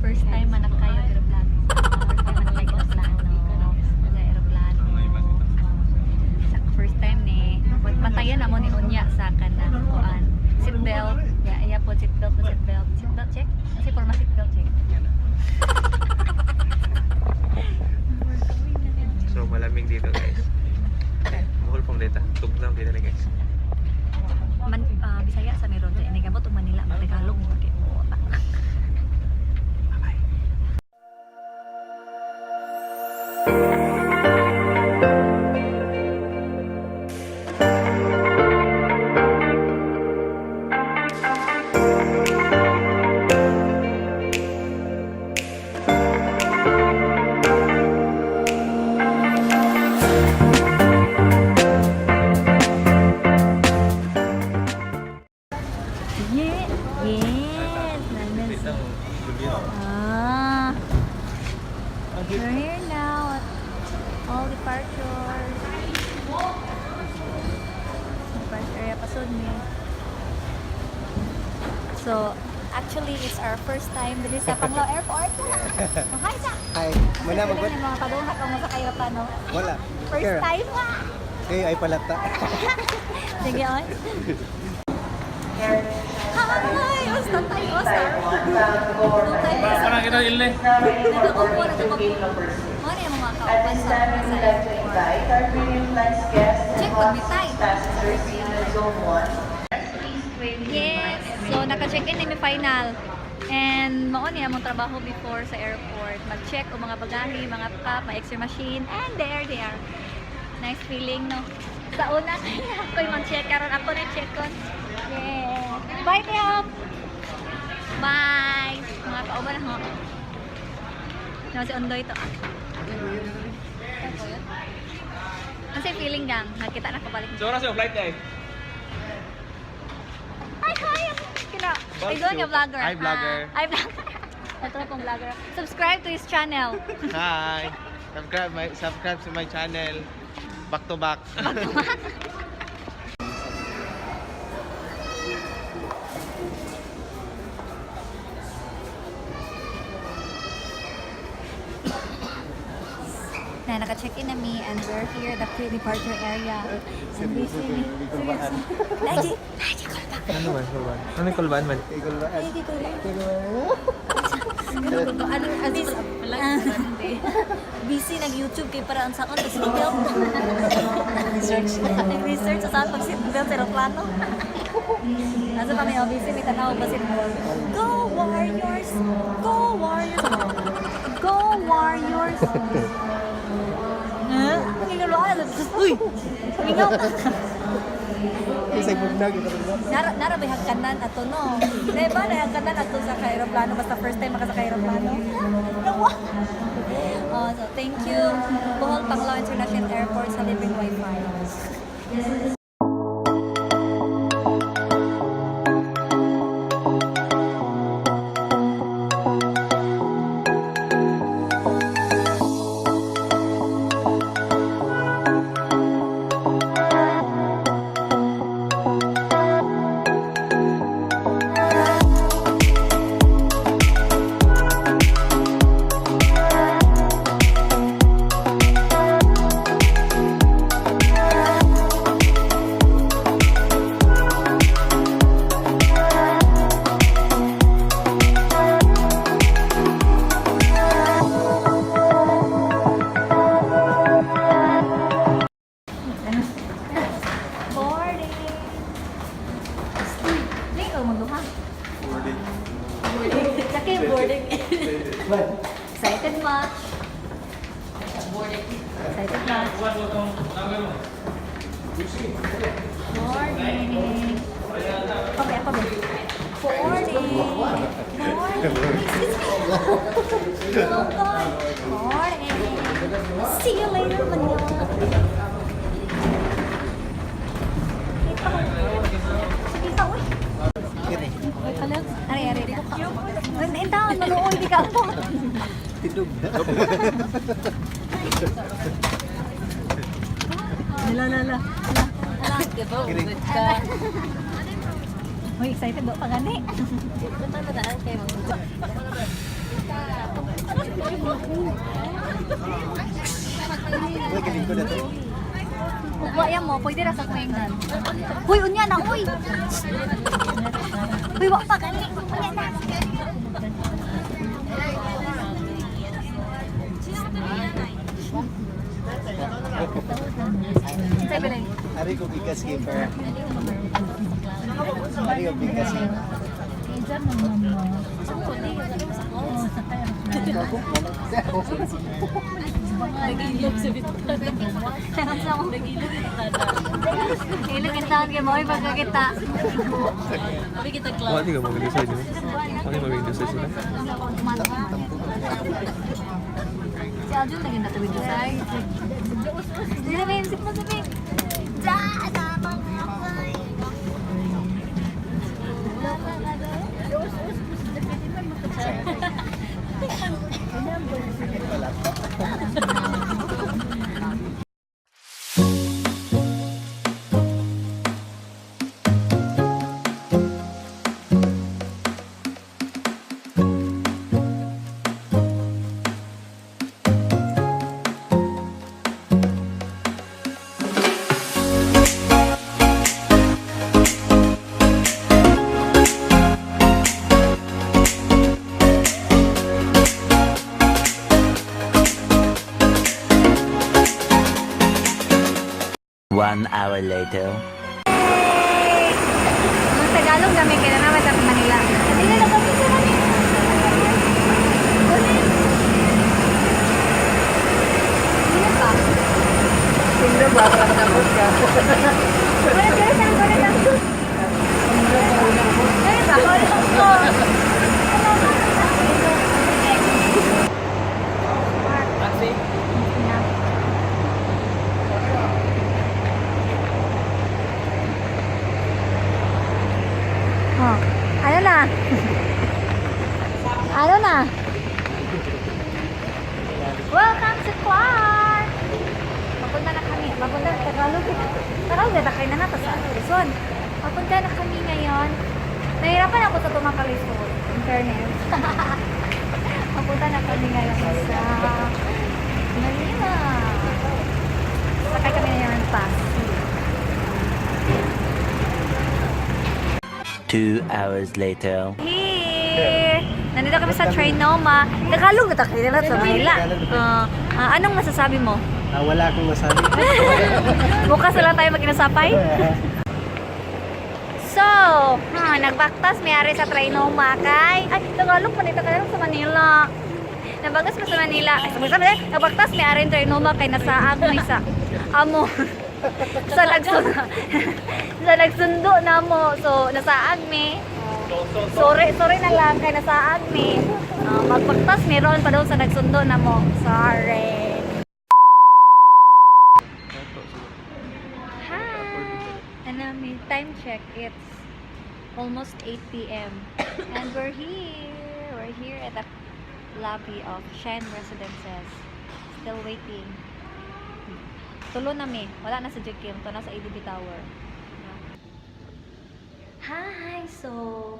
first time manak kayo aeroplano. First time manak kayo aeroplano. Aeroplano. First time ni patayan na mo ni Unya sa kanang kuan. Seatbelt. Yeah, po seatbelt. Seatbelt check. Kasi forma seatbelt check. So malamig dito guys. Mahal pong dito. Tugnaw dito na guys. Bisaya sa meron sa ini gamot Manila Tagalog mo kay mo. We're here now at all departures. Departure area pasod ni. So, actually, it's our first time dito sa Panglao Airport. Oh, hi, sa! Hi, muna Kasi magot. yung mga padunghat mo sa kayo pa, no? Wala. First time nga! Ay palata. Sige, on. Hi! Ostar tayo, Ostar! Parang kita ilne. Nagkakupo. Ano yung mga kaupan sa airport? Check pag may time. Yes! So, naka-check-in na may final. And maon niya mong trabaho before sa airport. Mag-check o mga bagahe, mga cup, mga x-ray machine. And there they are. Nice feeling, no? Sa una, ako yung mag-check. Karon ako na-check ko. Yeah! Bye, Tiap! Bye! Mga kauban na ho. Naman si Ondoy to. Ano sa'yo feeling gang? Nakita na kabalik. So oras yung flight guys. Ay, kaya! Kina, ay doon yung vlogger. Hi, vlogger. Ay, vlogger. Ito na pong vlogger. Subscribe to his channel. Hi. Subscribe to my channel. Back to back. Na naka-check-in na me and we're here at the pre-departure area. And we see Lagi kulbaan. Ano ba? Ano yung kulbaan man? Lagi kulbaan. Busy nag-YouTube kay para ang sakon sa seatbelt. Nag-research sa saan pag seatbelt sa aeroplano. Nasa pa may busy, may tanaw ba seatbelt. Go Warriors! Go Warriors! Go Warriors! Uy! Mingaw ka! Isay bugnag ito. Narabay hagkanan ato no. Diba na hagkanan ato sa aeroplano basta first time makasakay aeroplano. Nawa. So thank you Bohol Panglao International Airport sa libreng Wi-Fi. Excited much? Excited much? Morning! Pabe. Morning! Oh God! Morning! See you later, Manila! Sige ka, uy! Uy, kalag. Ari. Naintahan, manuoy, di ka ako. Tidog. Lala. Diba? Good ka. Uy, excited ba? Pagani. Punta na daan kayo. Uy, galing ko na to. Ugwa yan mo, pwede ra sa kuwengan. Uy, unya na, uy! Uy, wak pa, gani. Unya na. Say ba na yun? Ari ko bigas keeper. Ari ko bigas keeper. Ilang kintaon kayo mo, ay pagkakita. Wala ka mag-decide mo. Wala ka mag-decide sila. Si Aljun lagi natawid doon sa Hindi na may sip mo sabi. Diyan! One hour later. Ang Tagalog namin kaya naman sa Manila. Hindi na kami sa Manila. Hindi pa. Hindi ba? Tapos ka. Wala kaya saan ko na lang. Ay, ba? Wala ko. Taxi. Oh, ano na? Ano na? Welcome to Clark! Papunta na kami. Papunta na Tagalog. Tagalog na kayo na nga sa Luzon. Papunta na kami ngayon. Nahirapan ako sa Tumakalisuon. In fairness. Papunta na kami ngayon sa Manila. Sakay kami na yung pass. 2 hours later. Here! Nandito kami sa Trinoma. Tagalog na tayo na sa Manila. Anong masasabi mo? Wala akong masabi. Bukas na lang tayo mag-inasapay. So, nagbaktas mayari sa Trinoma kay... Ay, Tagalog pa nito Tagalog sa Manila. Nabagas pa sa Manila. Ay, sabi, nagbaktas mayari sa Trinoma kay nasaag may sa amo. sa nagsundo na mo. So, nasaag mi. Sorry na lang kay nasaag mi. Magbaktas meron pa daw sa nagsundo na mo. Sorry. May time check, it's almost 8 p.m. and we're here at the lobby of Shen Residences, still waiting. Tulo na mi, wala na sa JKM, to na sa ADB Tower. Hi! So,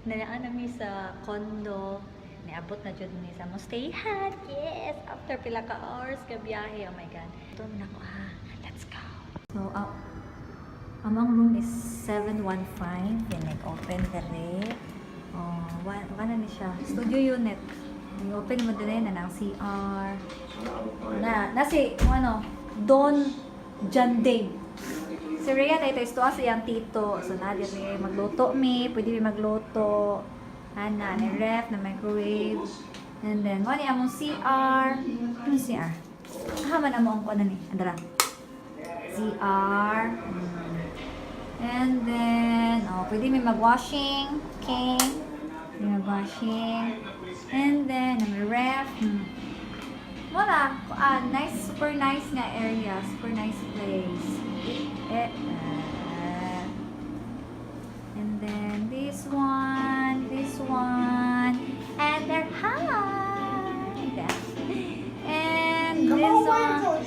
nalaan na mi sa condo, niabot na dyan ni sa Mustayhan. Yes! After pila ka hours ka biyahe, oh my god. Ito na ko let's go! So, among room is 715. Yan, nag-open dere. Wala ni siya. Studio unit. Nag-open mo dere na ng CR. Nasi, Don Janding. Si Rhea, tayo is tuwa sa iyang tito. So, na dere, magluto pwede mi magluto. Na ref, na microwave. And then, wala among CR. Ano CR? Kahaman among ko ni. Andara. CR. And then, pwede may mag-washing. Okay. May mag-washing. And then, may ref. Wala. Nice, super nice nga area. Super nice place. And then, this one. And there, and this one.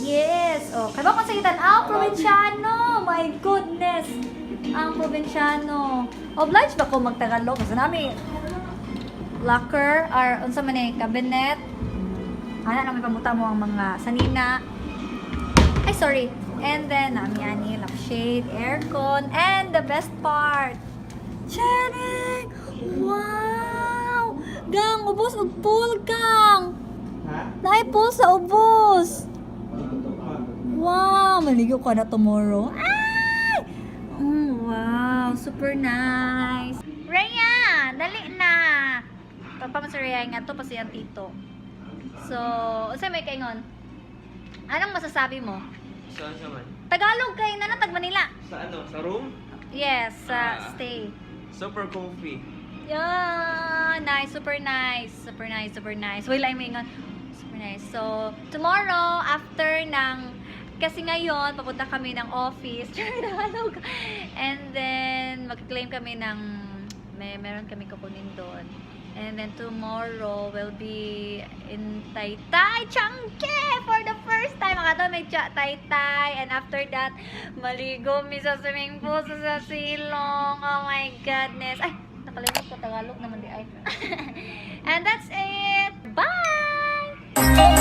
Yes! Kaya ko sa itan, probinsyano! My goodness! Ang probinsyano. Obliged ba ko magtagalog? Kasi namin, locker or unsa man ni cabinet. Ana naman pamuta mo ang mga sanina. Ay, sorry. And then, nami lampshade, aircon, and the best part, Channing! Wow! Gang, ubos og pool, Gang! Ha? Naay pool sa ubos! Wow! Maligo ka na tomorrow. Ay! Wow! Super nice! Rhea! Dali na! Pagpaman sa Rhea nga to, pa siyang tito. So, unsa may kaingon? Anong masasabi mo? Saan sa man? Tagalog kay na tag Manila. Sa ano? Sa room? Yes, Ah. stay. Super comfy. Yeah, nice, super nice. Super nice, super nice. Wala yung ingon. Super nice. So, tomorrow, after ng, kasi ngayon, papunta kami ng office. Tagalog. And then, mag-claim kami ng, meron kami kukunin doon. And then tomorrow will be in Taytay, Changke for the first time. Mga may Taytay. And after that, maligo mi sa swimming pool sa silong. Oh my goodness. Ay, nakalimot ko Tagalog naman di ay. And that's it. Bye!